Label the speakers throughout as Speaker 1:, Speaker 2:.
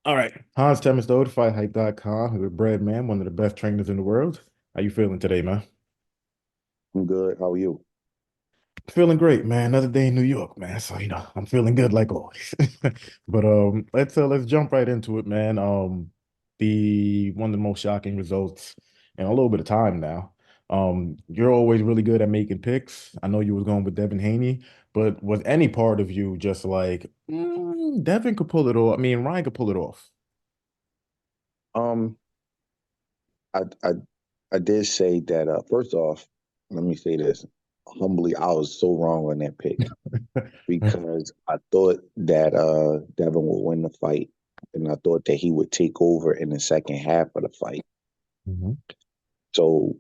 Speaker 1: All right. Hans Themistode, FightHype.com. With Bread Man, one of the best trainers in the world. How you feeling today, man?
Speaker 2: I'm good. How are you?
Speaker 1: Feeling great, man. Another day in New York, man. So, I'm feeling good like always. But let's jump right into it, man. The one of the most shocking results in a little bit of time now. You're always really good at making picks. I know you was going with Devin Haney, but was any part of you just like, Devin could pull it off? I mean, Ryan could pull it off.
Speaker 2: Um, I I I did say that. First off, let me say this humbly. I was so wrong on that pick because I thought that Devin would win the fight, and I thought that he would take over in the second half of the fight.
Speaker 1: Mhm.
Speaker 2: So,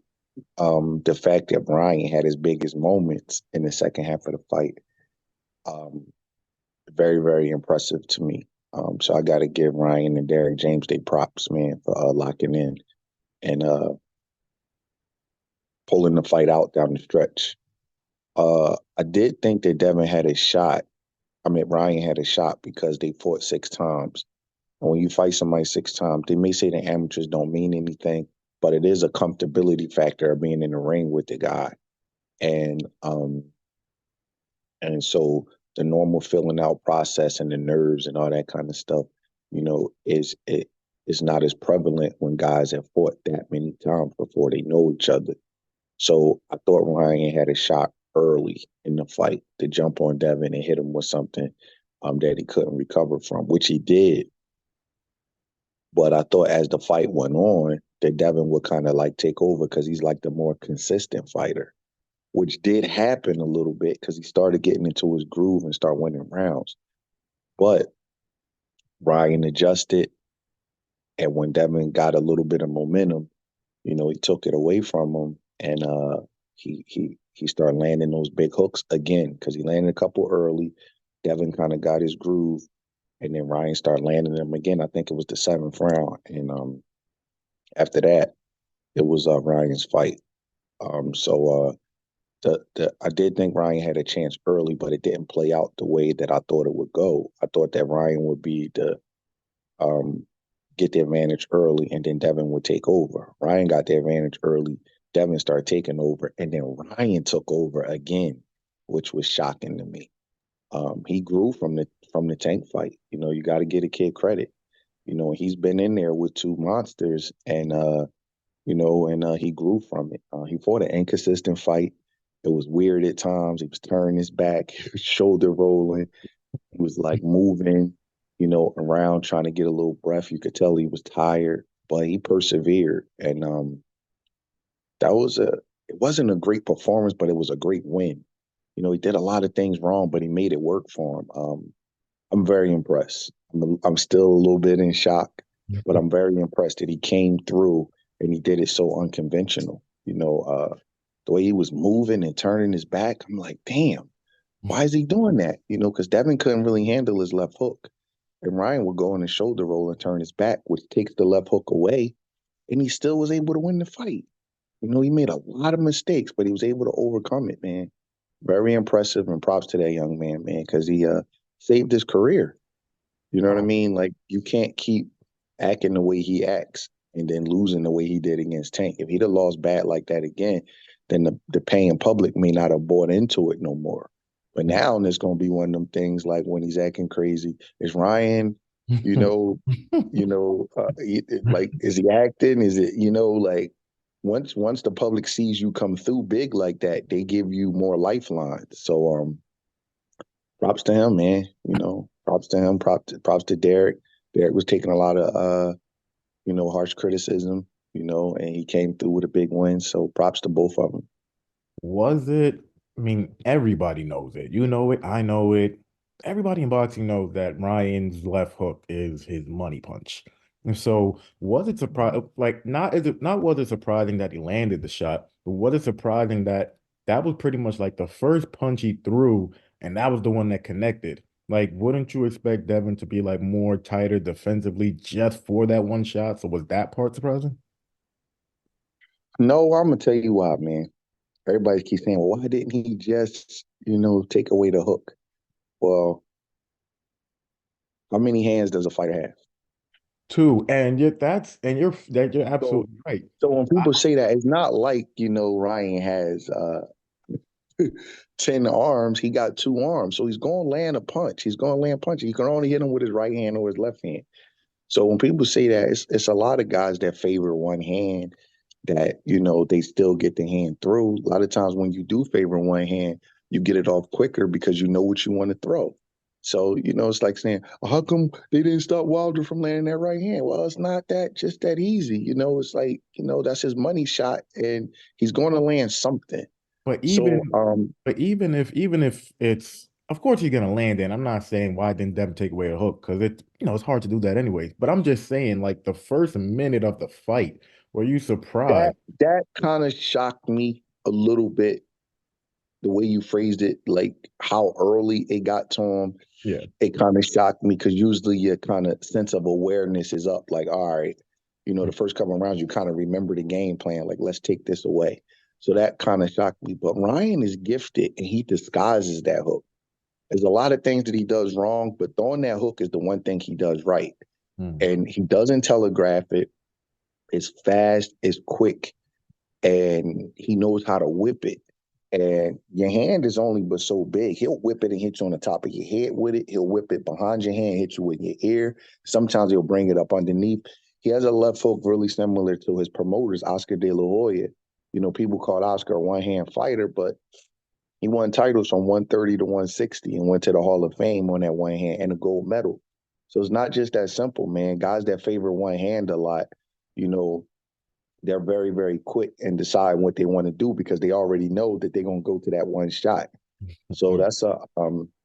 Speaker 2: the fact that Ryan had his biggest moments in the second half of the fight, um, very very impressive to me. So I got to give Ryan and Derek James their props, man, for locking in and pulling the fight out down the stretch. I did think that Devin had a shot. I mean, Ryan had a shot because they fought 6 times. And when you fight somebody 6 times, they may say the amateurs don't mean anything, but it is a comfortability factor of being in the ring with the guy. And and so the normal filling out process and the nerves and all that kind of stuff, is not as prevalent when guys have fought that many times before they know each other. So I thought Ryan had a shot early in the fight to jump on Devin and hit him with something that he couldn't recover from, which he did. But I thought as the fight went on, that Devin would kind of like take over because he's like the more consistent fighter, which did happen a little bit because he started getting into his groove and start winning rounds. But Ryan adjusted, and when Devin got a little bit of momentum, he took it away from him, and he started landing those big hooks again because he landed a couple early. Devin kind of got his groove, and then Ryan started landing them again. I think it was the seventh round, and after that, it was Ryan's fight. So the I did think Ryan had a chance early, but it didn't play out the way that I thought it would go. I thought that Ryan would be the um, get the advantage early, and then Devin would take over. Ryan got the advantage early. Devin started taking over, and then Ryan took over again, which was shocking to me. He grew from the tank fight. You got to get a kid credit. He's been in there with two monsters, and he grew from it. He fought an inconsistent fight. It was weird at times. He was turning his back, shoulder rolling. He was like moving, around trying to get a little breath. You could tell he was tired, but he persevered. And that was a it wasn't a great performance, but it was a great win. He did a lot of things wrong, but he made it work for him. I'm very impressed. I'm still a little bit in shock, but I'm very impressed that he came through and he did it so unconventional. The way he was moving and turning his back, I'm like, damn, why is he doing that? Because Devin couldn't really handle his left hook. And Ryan would go on his shoulder roll and turn his back, which takes the left hook away, and he still was able to win the fight. He made a lot of mistakes, but he was able to overcome it, man. Very impressive, and props to that young man, because he saved his career. You know what I
Speaker 1: Oh,
Speaker 2: mean? Like you can't keep acting the way he acts and then losing the way he did against Tank. If he'd have lost bad like that again, then the paying public may not have bought into it no more. But now it's gonna be one of them things like when he's acting crazy. Is Ryan, you know, like is he acting? Is it like once the public sees you come through big like that, they give you more lifelines. So props to him, man. Props to him. Props to Derek. Derek was taking a lot of harsh criticism, and he came through with a big win. So props to both of them.
Speaker 1: Was it? I mean, everybody knows it. You know it. I know it. Everybody in boxing knows that Ryan's left hook is his money punch. And so, was it surprising? Like, not is it not was it surprising that he landed the shot, but was it surprising that that was pretty much like the first punch he threw, and that was the one that connected? Like, wouldn't you expect Devin to be like more tighter defensively just for that one shot? So was that part surprising?
Speaker 2: No, I'm gonna tell you why, man. Everybody keeps saying, well, why didn't he just, take away the hook? Well, how many hands does a fighter have?
Speaker 1: Two, and you're
Speaker 2: So
Speaker 1: absolutely right.
Speaker 2: so when
Speaker 1: I,
Speaker 2: people say that, it's not like, Ryan has 10 arms, he got two arms. So he's going to land a punch. He's going to land punches. He can only hit him with his right hand or his left hand. So when people say that, it's a lot of guys that favor one hand that, they still get the hand through. A lot of times when you do favor one hand, you get it off quicker because you know what you want to throw. So, it's like saying, "Oh, how come they didn't stop Wilder from landing that right hand?" Well, it's not that just that easy. It's like, that's his money shot and he's going to land something.
Speaker 1: but
Speaker 2: So,
Speaker 1: even if it's, of course you're gonna land in. I'm not saying why didn't Devin take away a hook because it's hard to do that anyways. But I'm just saying like the first minute of the fight, were you
Speaker 2: that
Speaker 1: surprised?
Speaker 2: that kind of shocked me a little bit, the way you phrased it, like how early it got to him.
Speaker 1: Yeah.
Speaker 2: It kind of shocked me because usually your kind of sense of awareness is up. Like, all right, the first couple of rounds, you kind of remember the game plan. Like, let's take this away. So that kind of shocked me. But Ryan is gifted and he disguises that hook. There's a lot of things that he does wrong, but throwing that hook is the one thing he does right.
Speaker 1: Mm.
Speaker 2: And he doesn't telegraph it. It's fast, it's quick, and he knows how to whip it. And your hand is only but so big. He'll whip it and hit you on the top of your head with it. He'll whip it behind your hand, hit you with your ear. Sometimes he'll bring it up underneath. He has a left hook really similar to his promoters, Oscar De La Hoya. People called Oscar a one-hand fighter, but he won titles from 130 to 160 and went to the Hall of Fame on that one hand and a gold medal. So it's not just that simple, man. Guys that favor one hand a lot, you know, they're very, very quick and decide what they want to do because they already know that they're gonna go to that one shot. So
Speaker 1: Mm.
Speaker 2: that's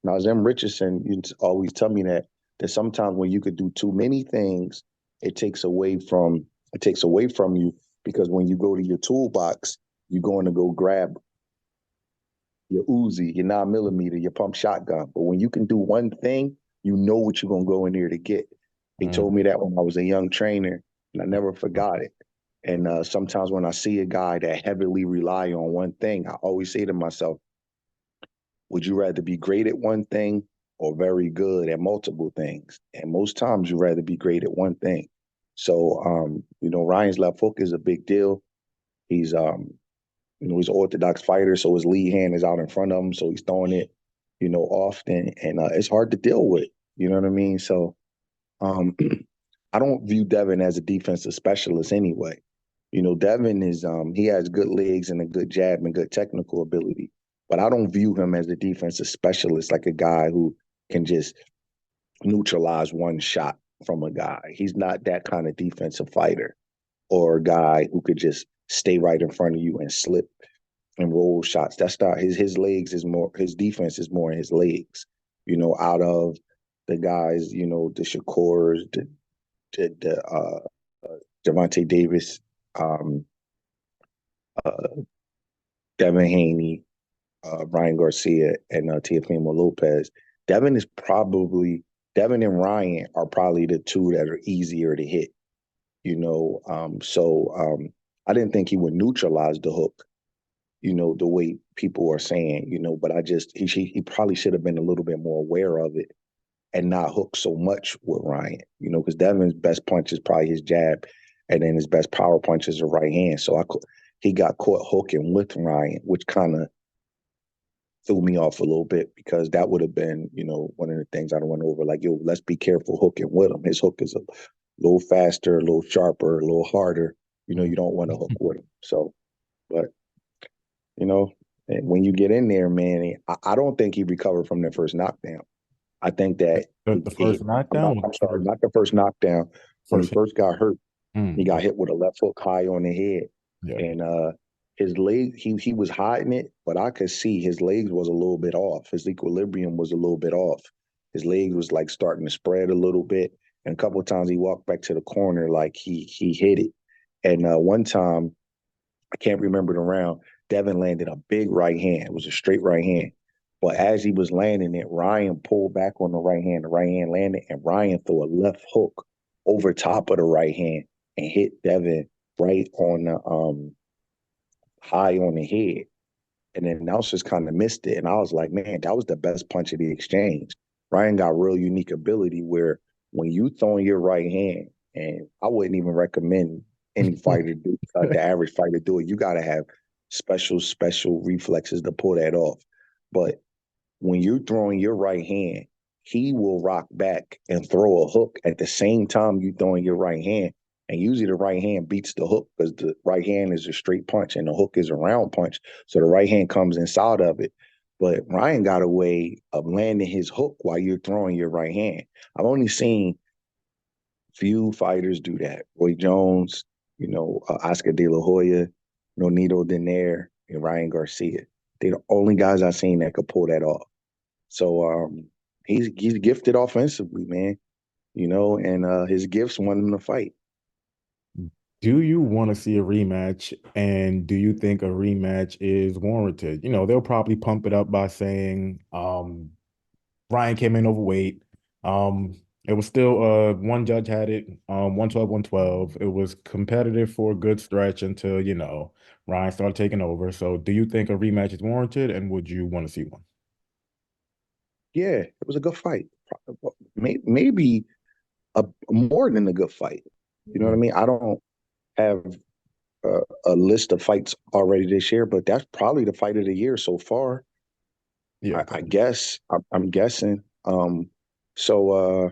Speaker 2: Nazem Richardson used to always tell me that sometimes when you could do too many things, it takes away from you because when you go to your toolbox, you're going to go grab your Uzi, your 9 millimeter, your pump shotgun. But when you can do one thing, you know what you're gonna go in there to get. He
Speaker 1: Mm.
Speaker 2: told me that when I was a young trainer, and I never forgot it. And sometimes when I see a guy that heavily rely on one thing, I always say to myself, would you rather be great at one thing or very good at multiple things? And most times you rather be great at one thing. So Ryan's left hook is a big deal. He's he's an orthodox fighter, so his lead hand is out in front of him, so he's throwing it, often, and it's hard to deal with. You know what I mean? So um, I don't view Devin as a defensive specialist anyway. Devin is he has good legs and a good jab and good technical ability, but I don't view him as a defensive specialist, like a guy who can just neutralize one shot from a guy. He's not that kind of defensive fighter or a guy who could just stay right in front of you and slip and roll shots. That's not his legs is more his defense is more in his legs. Out of the guys, the Shakurs, the Javante Davis, um, uh, Devin Haney, Ryan Garcia, and Teofimo Lopez. Devin is probably Devin and Ryan are probably the two that are easier to hit. So I didn't think he would neutralize the hook, the way people are saying, but he probably should have been a little bit more aware of it and not hook so much with Ryan, because Devin's best punch is probably his jab, and then his best power punch is the right hand. So he got caught hooking with Ryan, which kind of threw me off a little bit because that would have been, one of the things I went over. Like, yo, let's be careful hooking with him. His hook is a little faster, a little sharper, a little harder. You don't want to hook with him. So, but you know, and when you get in there, man, I don't think he recovered from the first knockdown. I think that
Speaker 1: The first
Speaker 2: I'm
Speaker 1: knockdown
Speaker 2: not.
Speaker 1: was
Speaker 2: I'm
Speaker 1: the
Speaker 2: sorry,
Speaker 1: first
Speaker 2: not the first knockdown. When he
Speaker 1: first hit.
Speaker 2: first got hurt, he got
Speaker 1: Okay.
Speaker 2: hit with a left hook high on the head,
Speaker 1: Yeah.
Speaker 2: and his leg. He was hiding it, but I could see his legs was a little bit off. His equilibrium was a little bit off. His legs was like starting to spread a little bit, and a couple of times he walked back to the corner like he hit it. And one time I can't remember the round. Devin landed a big right hand. It was a straight right hand. But as he was landing it, Ryan pulled back on the right hand. The right hand landed, and Ryan threw a left hook over top of the right hand and hit Devin right on the high on the head. And then Nelson kind of missed it. And I was like, man, that was the best punch of the exchange. Ryan got real unique ability where when you throw in your right hand and I wouldn't even recommend any fighter do the average fighter do it. You got to have special reflexes to pull that off. But when you're throwing your right hand, he will rock back and throw a hook at the same time you throwing your right hand. And usually the right hand beats the hook because the right hand is a straight punch and the hook is a round punch. So the right hand comes inside of it. But Ryan got a way of landing his hook while you're throwing your right hand. I've only seen few fighters do that. Roy Jones, Oscar De La Hoya, Nonito Donaire, and Ryan Garcia. They're the only guys I've seen that could pull that off. So he's gifted offensively, man. And his gifts won him the fight.
Speaker 1: Do you want to see a rematch? And do you think a rematch is warranted? They'll probably pump it up by saying, Ryan came in overweight. It was still one judge had it, 112, 112. It was competitive for a good stretch until, Ryan started taking over. So do you think a rematch is warranted and would you want to see one?
Speaker 2: Yeah, it was a good fight. Maybe a more than a good fight. You know what I
Speaker 1: Mm.
Speaker 2: mean? I don't have a list of fights already this year, but that's probably the fight of the year so far.
Speaker 1: Yeah,
Speaker 2: I guess I'm guessing. So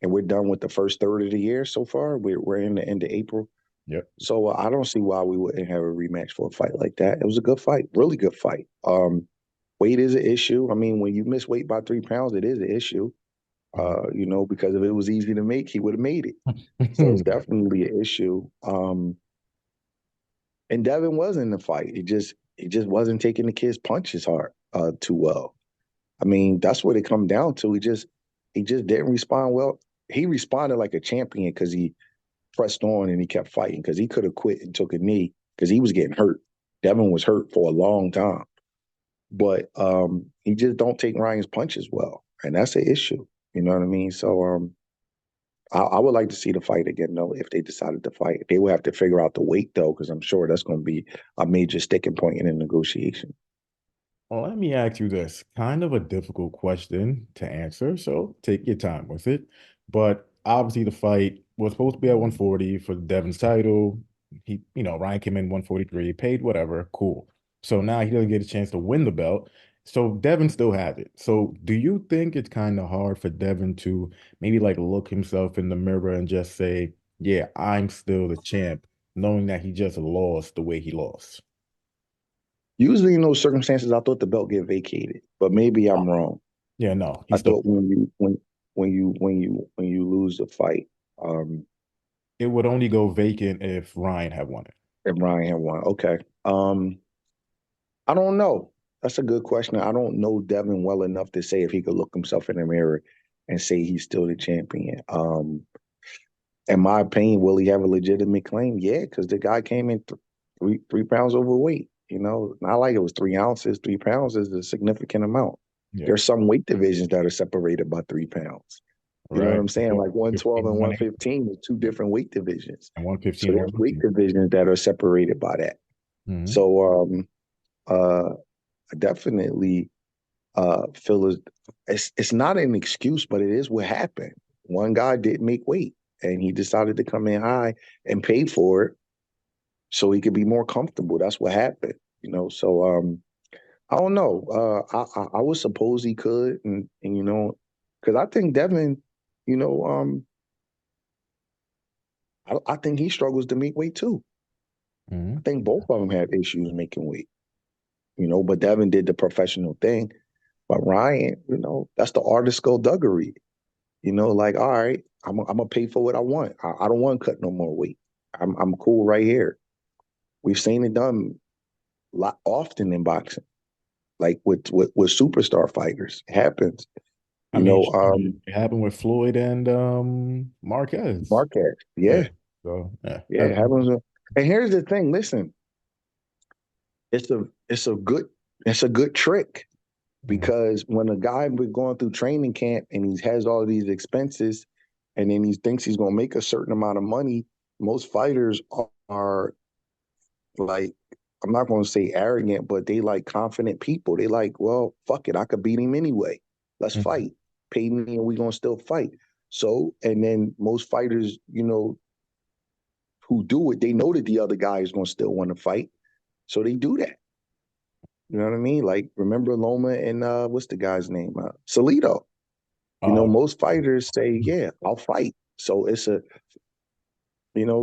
Speaker 2: and we're done with the first third of the year so far. We're in the end of April.
Speaker 1: yep.
Speaker 2: So I don't see why we wouldn't have a rematch for a fight like that. It was a good fight, really good fight. Weight is an issue. I mean, when you miss weight by 3 pounds, it is an issue. Because if it was easy to make, he would have made it. So it's definitely an issue. And Devin was in the fight. It just wasn't taking the kid's punches hard too well. I mean, that's what it come down to. He just didn't respond well. He responded like a champion because he pressed on and he kept fighting because he could have quit and took a knee because he was getting hurt. Devin was hurt for a long time, but he just don't take Ryan's punches well, and that's an issue. You know what I mean? So I would like to see the fight again, though, if they decided to fight. They would have to figure out the weight, though, because I'm sure that's going to be a major sticking point in the negotiation.
Speaker 1: Well, let me ask you this, kind of a difficult question to answer, so take your time with it. But obviously, the fight was supposed to be at 140 for Devin's title. Ryan came in 143, paid whatever, cool. So now he doesn't get a chance to win the belt. So Devin still has it. So do you think it's kind of hard for Devin to maybe like look himself in the mirror and just say, yeah, I'm still the champ, knowing that he just lost the way he lost?
Speaker 2: Usually, in those circumstances, I thought the belt get vacated, but maybe I'm wrong.
Speaker 1: Yeah, no,
Speaker 2: I
Speaker 1: he's still.
Speaker 2: thought when you lose the fight, um,
Speaker 1: It would only go vacant if Ryan had won it.
Speaker 2: and Ryan had won. Okay. I don't know. That's a good question. I don't know Devin well enough to say if he could look himself in the mirror and say he's still the champion. In my opinion, will he have a legitimate claim? Yeah, because the guy came in 3 pounds overweight. Not like it was 3 ounces. 3 pounds is a significant amount.
Speaker 1: Yeah.
Speaker 2: There's some weight divisions that are separated by 3 pounds. You know what
Speaker 1: Right.
Speaker 2: I'm saying? Like 112 and
Speaker 1: 115,
Speaker 2: 115 is two different weight divisions.
Speaker 1: and
Speaker 2: So
Speaker 1: 115,
Speaker 2: there's weight
Speaker 1: 115.
Speaker 2: divisions that are separated by that.
Speaker 1: Mm-hmm.
Speaker 2: So I definitely feel it's not an excuse, but it is what happened. One guy didn't make weight, and he decided to come in high and pay for it so he could be more comfortable. That's what happened. So I don't know. I would suppose he could, and because I think Devin, you know, I think he struggles to make weight too. I
Speaker 1: Mm-hmm.
Speaker 2: think both of them have issues making weight. But Devin did the professional thing. But Ryan, that's the art of skullduggery. Like, all right, I'm gonna pay for what I want. I don't want to cut no more weight. I'm cool right here. We've seen it done lot often in boxing, like with superstar fighters. It happens.
Speaker 1: I
Speaker 2: You
Speaker 1: mean,
Speaker 2: know,
Speaker 1: shit, it happened with Floyd and Marquez.
Speaker 2: Marquez.
Speaker 1: Yeah.
Speaker 2: Yeah,
Speaker 1: So yeah.
Speaker 2: yeah, it happens. And here's the thing. Listen, it's a good trick
Speaker 1: Mhm.
Speaker 2: because when a guy been going through training camp and he has all these expenses, and then he thinks he's gonna make a certain amount of money, most fighters are like, I'm not going to say arrogant, but they like confident people. They like, well, fuck it, I could beat him anyway. Let's
Speaker 1: Mhm.
Speaker 2: fight. Pay me, and we gonna still fight. So, and then most fighters, who do it, they know that the other guy is going to still want to fight, so they do that. You know what I mean? Like, remember Loma and what's the guy's name? Salido. You know,
Speaker 1: Oh,
Speaker 2: most fighters say, "Yeah, I'll fight." So it's a,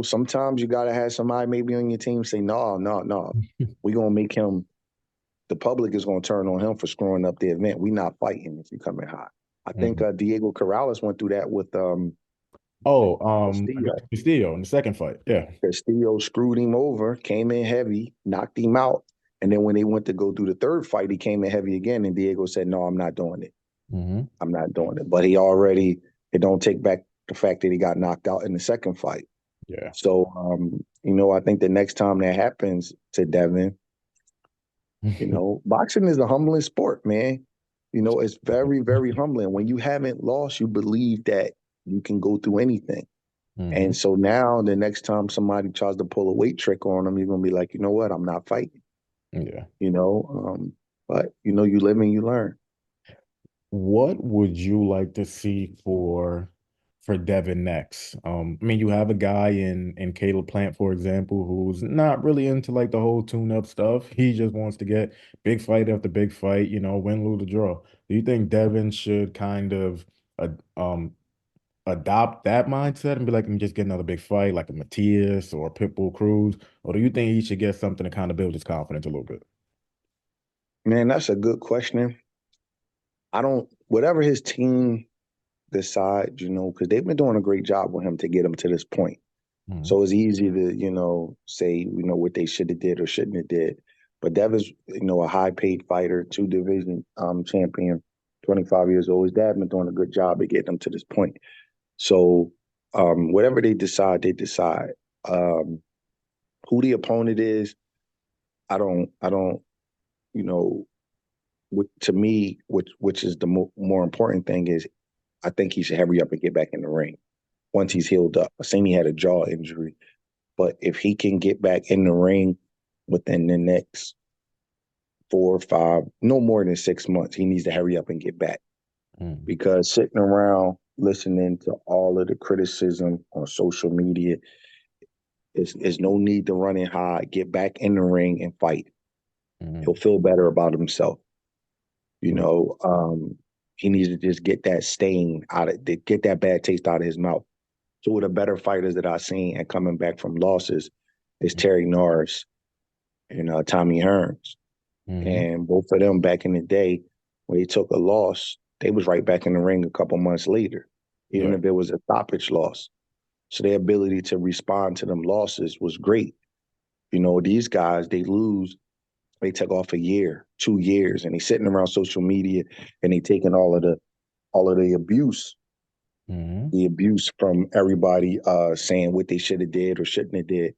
Speaker 2: sometimes you gotta have somebody maybe on your team say, "No, no, no, we're gonna make him." The public is gonna turn on him for screwing up the event. We're not fighting if you come in hot. I think
Speaker 1: mhm.
Speaker 2: Diego Corrales went through that with
Speaker 1: Oh,
Speaker 2: Castillo.
Speaker 1: Castillo in the second fight. Yeah.
Speaker 2: Castillo screwed him over, came in heavy, knocked him out, and then when they went to go do the third fight, he came in heavy again, and Diego said, "No, I'm not doing it.
Speaker 1: Hmm.
Speaker 2: I'm not doing it." But he already, it don't take back the fact that he got knocked out in the second fight.
Speaker 1: Yeah.
Speaker 2: So, I think the next time that happens to Devin, boxing is a humbling sport, man. It's very, very humbling. When you haven't lost, you believe that you can go through anything.
Speaker 1: Hmm.
Speaker 2: And so now the next time somebody tries to pull a weight trick on them, you're gonna be like, you know what, I'm not fighting,
Speaker 1: Yeah.
Speaker 2: you know. But you live and you learn.
Speaker 1: What would you like to see for Devin next? I mean, you have a guy in Caleb Plant, for example, who's not really into like the whole tune-up stuff. He just wants to get big fight after big fight, win, lose, or draw. Do you think Devin should kind of uh, um adopt that mindset and be like, "Let me just get another big fight, like a Matias or a Pitbull Cruz," or do you think he should get something to kind of build his confidence a little bit?
Speaker 2: Man, that's a good question. I don't whatever his team decides, because they've been doing a great job with him to get him to this point.
Speaker 1: Mhm.
Speaker 2: So it's easy to, say, what they should have did or shouldn't have did. But Devin's, a high paid fighter, two division champion, 25 years old. His dad been doing a good job of getting him to this point. So whatever they decide, they decide. Um, who the opponent is, I don't, you know, to me, which is the more important thing is, I think he should hurry up and get back in the ring once he's healed up. I seen he had a jaw injury, but if he can get back in the ring within the next 4 or 5, no more than 6 months, he needs to hurry up and get back,
Speaker 1: Mhm.
Speaker 2: because sitting around listening to all of the criticism on social media is no need to run and hide. Get back in the ring and fight. He'll
Speaker 1: Mhm.
Speaker 2: feel better about himself. You
Speaker 1: Mhm.
Speaker 2: know, he needs to just get that stain out of, get that bad taste out of his mouth. Two of the better fighters that I've seen and coming back from losses is Terry Norris and Tommy Hearns.
Speaker 1: Mhm.
Speaker 2: And both of them back in the day, when they took a loss, they was right back in the ring a couple months later, even
Speaker 1: Yeah.
Speaker 2: if it was a stoppage loss. So their ability to respond to them losses was great. These guys, they lose, they take off a year, 2 years, and they sitting around social media and they taking all of the
Speaker 1: Mhm.
Speaker 2: the abuse from everybody saying what they should have did or shouldn't have did.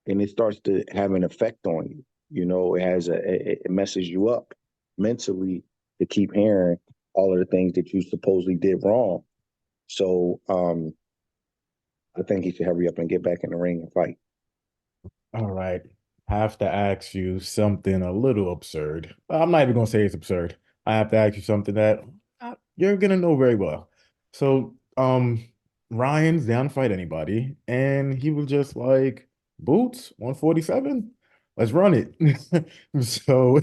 Speaker 2: And it starts to have an effect on you. It messes you up mentally to keep hearing all of the things that you supposedly did wrong. So I think he should hurry up and get back in the ring and fight.
Speaker 1: All right. Have to ask you something a little absurd. I'm not even gonna say it's absurd. I have to ask you something that you're gonna know very well. So, Ryan's down to fight anybody, and he was just like, "Boots, 147. Let's run it." So,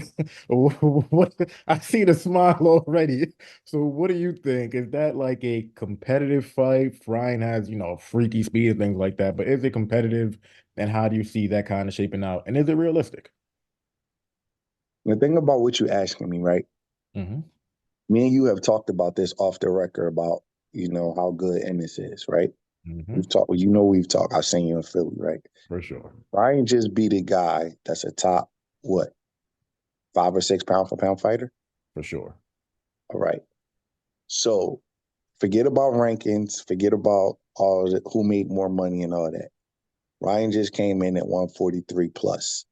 Speaker 1: what? I see the smile already. So, what do you think? Is that like a competitive fight? Ryan has, freaky speed and things like that, but is it competitive? And how do you see that kind of shaping out? And is it realistic?
Speaker 2: The thing about what you asking me, right?
Speaker 1: Hmm.
Speaker 2: Me and you have talked about this off the record about, how good Ennis is, right?
Speaker 1: Hmm.
Speaker 2: We've talked, we've talked. I've seen you in Philly, right?
Speaker 1: For sure.
Speaker 2: Ryan just beat a guy that's a top, what, 5 or 6 pound for pound fighter?
Speaker 1: For sure.
Speaker 2: All right. So forget about rankings, forget about all the, who made more money and all that. Ryan just came in at 143 plus.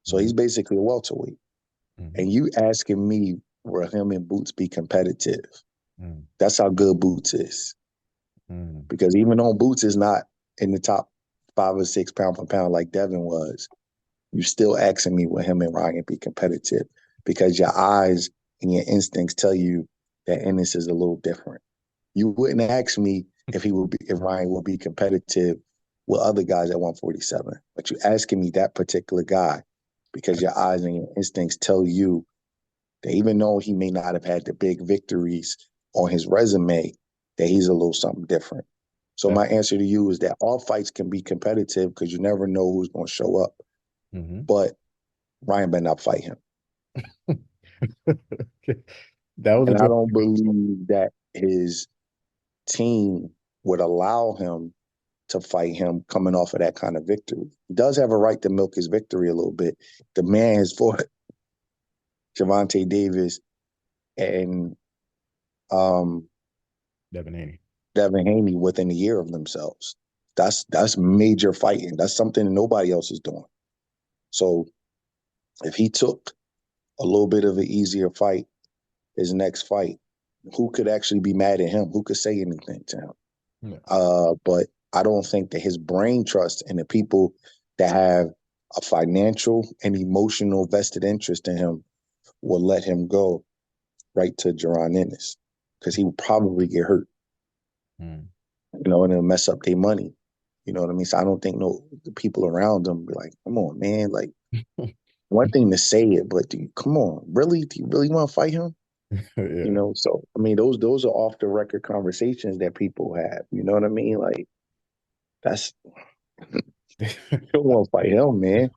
Speaker 2: So
Speaker 1: Hmm.
Speaker 2: he's basically a welterweight.
Speaker 1: Hmm.
Speaker 2: And you asking me, will him and Boots be competitive?
Speaker 1: Hmm.
Speaker 2: That's how good Boots is.
Speaker 1: Hmm.
Speaker 2: Because even though Boots is not in the top 5 or 6 pound for pound like Devin was, you still asking me will him and Ryan be competitive, because your eyes and your instincts tell you that Ennis is a little different. You wouldn't ask me if Ryan would be competitive with other guys at 147. But you asking me that particular guy because your eyes and your instincts tell you that even though he may not have had the big victories on his resume, that he's a little something different. So
Speaker 1: That
Speaker 2: my answer to you is that all fights can be competitive because you never know who's going to show up.
Speaker 1: hmm
Speaker 2: But Ryan better not fight him.
Speaker 1: That was a
Speaker 2: And I
Speaker 1: good.
Speaker 2: don't believe that his team would allow him to fight him coming off of that kind of victory. He does have a right to milk his victory a little bit. The man has fought Gervonta Davis and um,
Speaker 1: Devin Haney.
Speaker 2: Devin Haney within a year of themselves. That's major fighting. That's something nobody else is doing. So if he took a little bit of an easier fight, his next fight, who could actually be mad at him? Who could say anything to him?
Speaker 1: Yeah.
Speaker 2: But I don't think that his brain trust and the people that have a financial and emotional vested interest in him will let him go right to Jaron Ennis because he would probably get hurt,
Speaker 1: Mm.
Speaker 2: and it'll mess up their money. You know what I mean? So I don't think the people around him be like, come on, man. Like one thing to say it, but come on, really? Do you really want to fight him?
Speaker 1: Yeah.
Speaker 2: So I mean, those are off the record conversations that people have. You know what I mean? Like that's you don't want to fight him, man.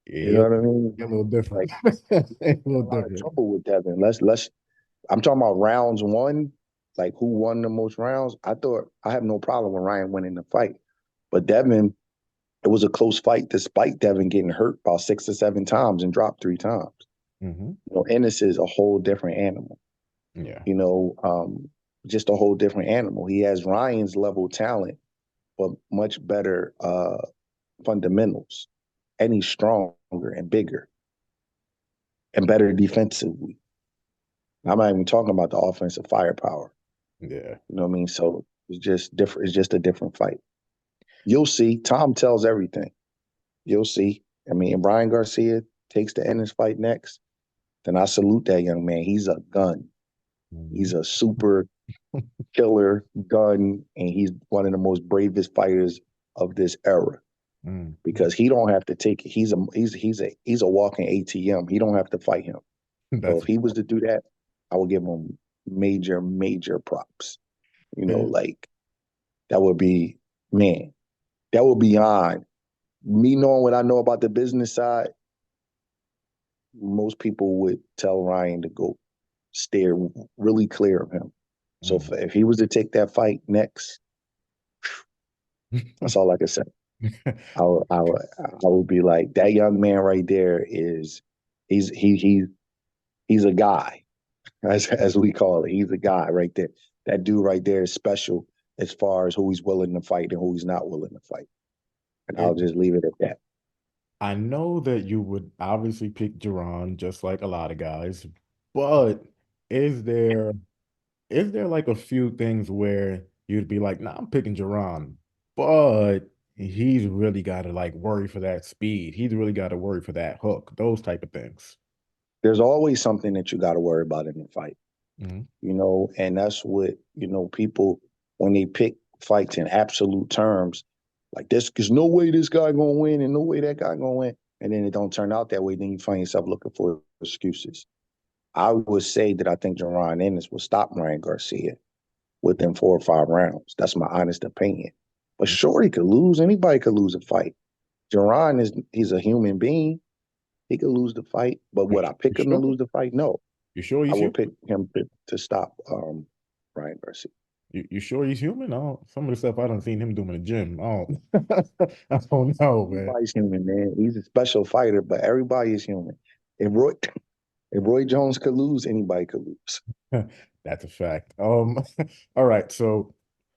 Speaker 2: You know
Speaker 1: Yep.
Speaker 2: what I mean?
Speaker 1: A little different.
Speaker 2: Like
Speaker 1: A
Speaker 2: had
Speaker 1: little
Speaker 2: a lot of
Speaker 1: different.
Speaker 2: trouble with Devin. Let's. I'm talking about rounds one, like who won the most rounds. I thought I have no problem with Ryan winning the fight, but Devin, it was a close fight despite Devin getting hurt about 6 or 7 times and dropped 3 times.
Speaker 1: Hmm.
Speaker 2: Ennis is a whole different animal.
Speaker 1: Yeah.
Speaker 2: You know, um, just a whole different animal. He has Ryan's level talent, but much better fundamentals, and he's stronger and bigger and better defensively. I'm not even talking about the offensive firepower.
Speaker 1: Yeah.
Speaker 2: You know what I mean? So it's just different. It's just a different fight. You'll see. Tom tells everything. You'll see. I mean, and Ryan Garcia takes the Ennis fight next, then I salute that young man. He's a gun.
Speaker 1: Hmm.
Speaker 2: He's a super killer gun, and he's one of the most bravest fighters of this era
Speaker 1: Mm.
Speaker 2: because he don't have to take it. He's a walking ATM. He don't have to fight him. So
Speaker 1: That's
Speaker 2: if he was to do that, I would give him major props.
Speaker 1: it.
Speaker 2: Like that would be man. That would be beyond me knowing what I know about the business side. Most people would tell Ryan to go steer really clear of him. So
Speaker 1: Mm.
Speaker 2: if he was to take that fight next, that's all I can say. I would be like that young man right there is he's a guy as we call it. He's a guy right there. That dude right there is special as far as who he's willing to fight and who he's not willing to fight. And I'll
Speaker 1: It,
Speaker 2: just leave it at that.
Speaker 1: I know that you would obviously pick Duran just like a lot of guys, but is there is there like a few things where you'd be like, nah, I'm picking Duran, but he's really got to like worry for that speed. He's really got to worry for that hook, those type of things.
Speaker 2: There's always something that you got to worry about in the fight,
Speaker 1: Hmm.
Speaker 2: and that's what people when they pick fights in absolute terms, like this, there's no way this guy gonna win and no way that guy gonna win, and then it don't turn out that way. Then you find yourself looking for excuses. I would say that I think Jaron Ennis will stop Ryan Garcia within 4 or 5 rounds. That's my honest opinion. But sure, he could lose. Anybody could lose a fight. Jaron he's a human being. He could lose the fight. But
Speaker 1: You
Speaker 2: would I pick him to
Speaker 1: sure?
Speaker 2: lose the fight? No.
Speaker 1: You sure
Speaker 2: I
Speaker 1: he's
Speaker 2: would
Speaker 1: human?
Speaker 2: pick him to stop Ryan Garcia.
Speaker 1: You sure he's human? Oh, some of the stuff I don't seen him doing in the gym. Oh, I don't know, man.
Speaker 2: Everybody's human, man. He's a special fighter, but everybody is human. If Roy if Roy Jones could lose, anybody could lose.
Speaker 1: That's a fact. All right. So,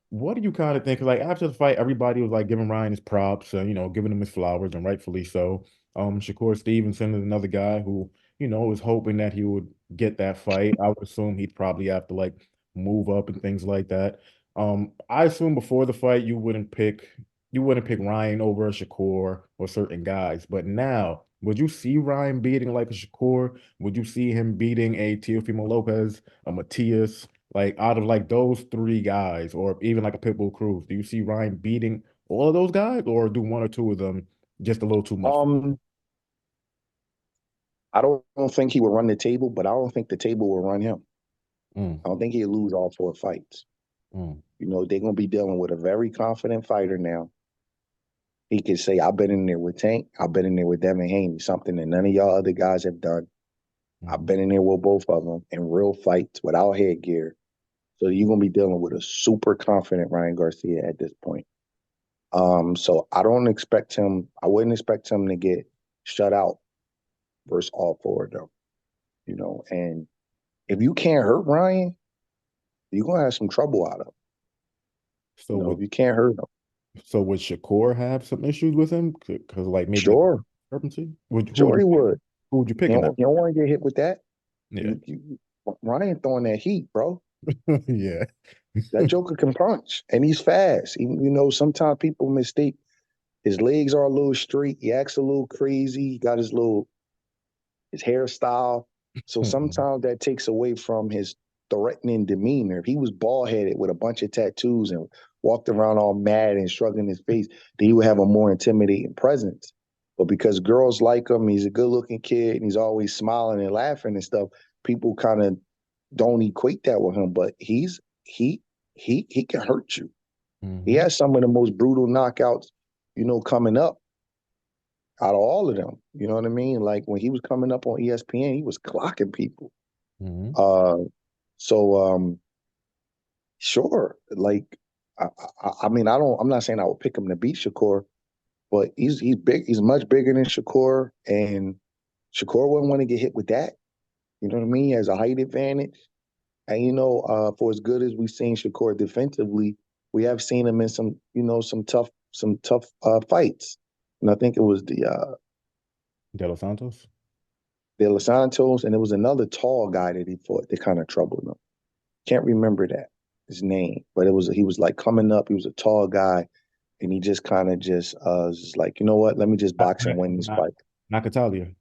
Speaker 1: what do you kind of think? Like after the fight, everybody was like giving Ryan his props, giving him his flowers, and rightfully so. Shakur Stevenson is another guy who, was hoping that he would get that fight. I would assume he'd probably have to like move up and things like that. I assume before the fight you wouldn't pick Ryan over a Shakur or certain guys, but now would you see Ryan beating like a Shakur? Would you see him beating a Teofimo Lopez, a Matias? Like out of like those three guys, or even like a Pitbull Cruz, do you see Ryan beating all of those guys, or do one or two of them just a little too much?
Speaker 2: Um, I don't think he would run the table, but I don't think the table will run him.
Speaker 1: Mm,
Speaker 2: I don't think he'll lose all four fights.
Speaker 1: mm,
Speaker 2: They're gonna be dealing with a very confident fighter now. He could say, "I've been in there with Tank. I've been in there with Devin Haney, something that none of y'all other guys have done. I've
Speaker 1: mm.
Speaker 2: been in there with both of them in real fights without headgear." So you're gonna be dealing with a super confident Ryan Garcia at this point. So I don't expect him. I wouldn't expect him to get shut out versus all four of them. And if you can't hurt Ryan, you're gonna have some trouble out of him.
Speaker 1: So
Speaker 2: If you can't hurt him,
Speaker 1: would Shakur have some issues with him? Because like maybe like
Speaker 2: sure,
Speaker 1: discrepancy? Would who would
Speaker 2: sure
Speaker 1: you
Speaker 2: he
Speaker 1: pick?
Speaker 2: would.
Speaker 1: Who would you pick
Speaker 2: You
Speaker 1: in that?
Speaker 2: don't, you don't want to get hit with that.
Speaker 1: Yeah.
Speaker 2: Ryan throwing that heat, bro.
Speaker 1: Yeah.
Speaker 2: That Joker can punch, and he's fast. Sometimes people mistake his legs are a little straight. He acts a little crazy. He got his hairstyle. So sometimes that takes away from his threatening demeanor. If he was bald headed with a bunch of tattoos and walked around all mad and shrugging his face, then he would have a more intimidating presence. But because girls like him, he's a good looking kid and he's always smiling and laughing and stuff, people kind of don't equate that with him. But he can hurt you. He
Speaker 1: Hmm.
Speaker 2: has some of the most brutal knockouts, coming up out of all of them. You know what I mean? Like when he was coming up on ESPN, he was clocking people.
Speaker 1: Hmm.
Speaker 2: Uh, so sure. Like I mean, I'm not saying I would pick him to beat Shakur, but he's big. He's much bigger than Shakur, and Shakur wouldn't want to get hit with that. You know what I mean? He has a height advantage, and for as good as we've seen Shakur defensively, we have seen him in some tough fights. And I think it was the
Speaker 1: De Los Santos?
Speaker 2: De Los Santos, and there was another tall guy that he fought that kind of troubled him. Can't remember his name, but he was like coming up. He was a tall guy, and he just kind of just was just like, you know what? Let me just box and win this
Speaker 1: Not
Speaker 2: fight.
Speaker 1: Nakatalia.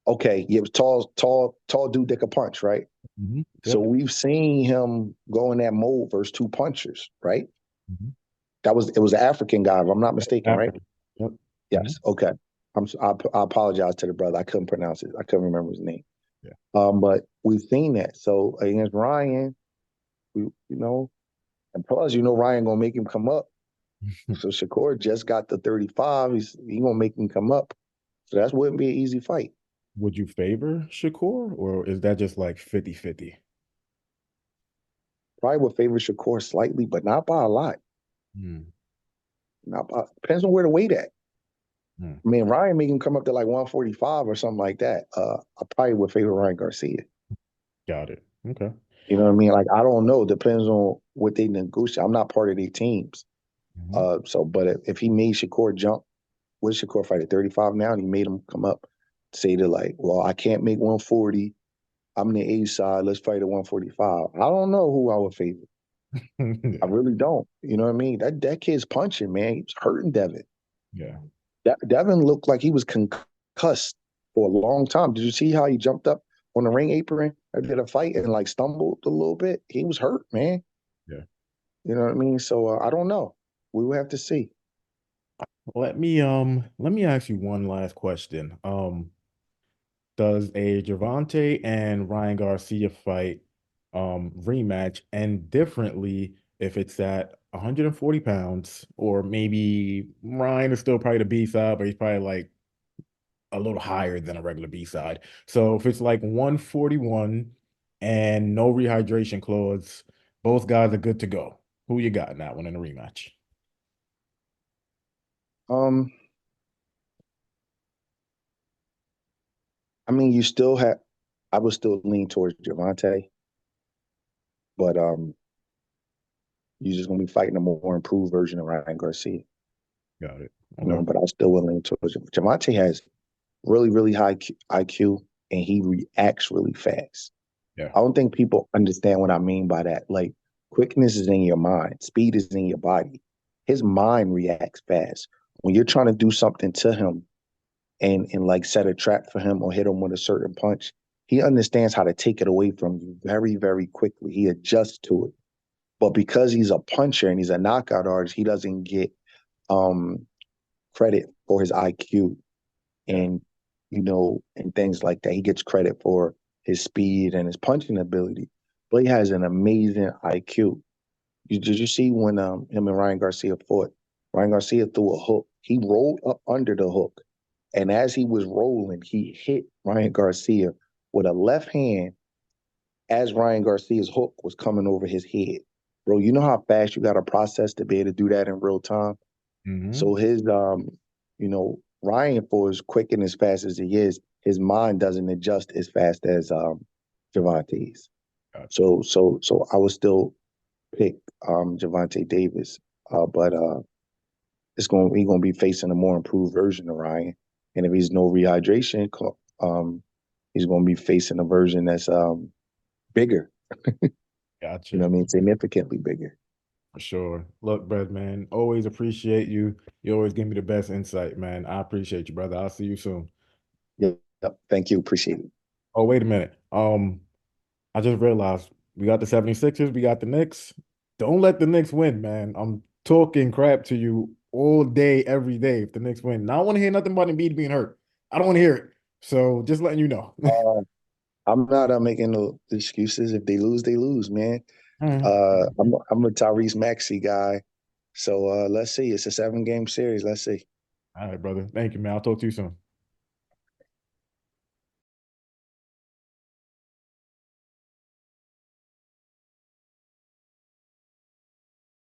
Speaker 2: Okay, yeah, it was tall dude that could punch, right?
Speaker 1: Hmm.
Speaker 2: So
Speaker 1: Yep.
Speaker 2: we've seen him go in that mode versus two punchers, right?
Speaker 1: Hmm.
Speaker 2: It was an African guy, if I'm not mistaken, right?
Speaker 1: African. Yep. Hmm.
Speaker 2: Yes. Okay. I apologize to the brother. I couldn't pronounce it. I couldn't remember his name.
Speaker 1: Yeah.
Speaker 2: But we've seen that. So against Ryan, we. And plus, Ryan gonna make him come up. So Shakur just got the 35. He gonna make him come up. So that wouldn't be an easy fight.
Speaker 1: Would you favor Shakur, or is that just like 50-50?
Speaker 2: Probably would favor Shakur slightly, but not by a lot.
Speaker 1: Mm,
Speaker 2: Depends on where the weight at.
Speaker 1: mm.
Speaker 2: I mean, Ryan make him come up to like 145 or something like that. I probably would favor Ryan Garcia.
Speaker 1: Got it. Okay.
Speaker 2: You know what I mean? Like I don't know. Depends on what they negotiate. I'm not part of their teams.
Speaker 1: Hmm.
Speaker 2: But if he made Shakur jump, what is Shakur fight at 35 now? And he made him come up, say to like, well, I can't make 140. I'm the A side. Let's fight at 145. I don't know who I would favor. I
Speaker 1: Yeah.
Speaker 2: really don't. You know what I mean? That kid's punching, man. He was hurting Devin.
Speaker 1: Yeah.
Speaker 2: Devin looked like he was concussed for a long time. Did you see how he jumped up on the ring apron after the fight and like stumbled a little bit? He was hurt, man.
Speaker 1: Yeah.
Speaker 2: You know what I mean? So I don't know. We will have to see.
Speaker 1: Let me ask you one last question. Does a Gervonta and Ryan Garcia fight rematch end differently if it's at 140 pounds, or maybe Ryan is still probably the B side, but he's probably like a little higher than a regular B side. So if it's like 141 and no rehydration clause, both guys are good to go. Who you got in that one in the rematch?
Speaker 2: Um, I mean, you still have. I would still lean towards Javante, but you're just gonna be fighting a more improved version of Ryan Garcia.
Speaker 1: Got it. Okay.
Speaker 2: But I still would lean towards him. Javante has really, really high IQ, and he reacts really fast.
Speaker 1: Yeah.
Speaker 2: I don't think people understand what I mean by that. Like quickness is in your mind, speed is in your body. His mind reacts fast. When you're trying to do something to him and like set a trap for him or hit him with a certain punch, he understands how to take it away from you very, very quickly. He adjusts to it. But because he's a puncher and he's a knockout artist, he doesn't get um, credit for his IQ
Speaker 1: Yeah.
Speaker 2: and and things like that. He gets credit for his speed and his punching ability, but he has an amazing IQ. Did you see when him and Ryan Garcia fought? Ryan Garcia threw a hook. He rolled up under the hook, and as he was rolling, he hit Ryan Garcia with a left hand as Ryan Garcia's hook was coming over his head. Bro, you know how fast you got to process to be able to do that in real time?
Speaker 1: Mm-hmm.
Speaker 2: So Ryan, for as quick and as fast as he is, his mind doesn't adjust as fast as Javante's.
Speaker 1: Gotcha.
Speaker 2: So I would still pick Javante Davis, but he's gonna be facing a more improved version of Ryan, and if he's no rehydration, he's gonna be facing a version that's bigger. You know
Speaker 1: Gotcha.
Speaker 2: what I mean? Significantly bigger.
Speaker 1: For sure. Look, Brad, man, always appreciate you. You always give me the best insight, man. I appreciate you, brother. I'll see you soon.
Speaker 2: Yep. Thank you. Appreciate it.
Speaker 1: Oh, wait a minute. I just realized we got the 76ers, we got the Knicks. Don't let the Knicks win, man. I'm talking crap to you all day, every day if the Knicks win. Now I want to hear nothing but Embiid being hurt. I don't want to hear it. So just letting you know.
Speaker 2: Uh, I'm not making no excuses. If they lose, they lose, man.
Speaker 1: All right.
Speaker 2: I'm a Tyrese Maxey guy. So let's see. It's a 7-game series. Let's see.
Speaker 1: All right, brother. Thank you, man. I'll talk to you soon.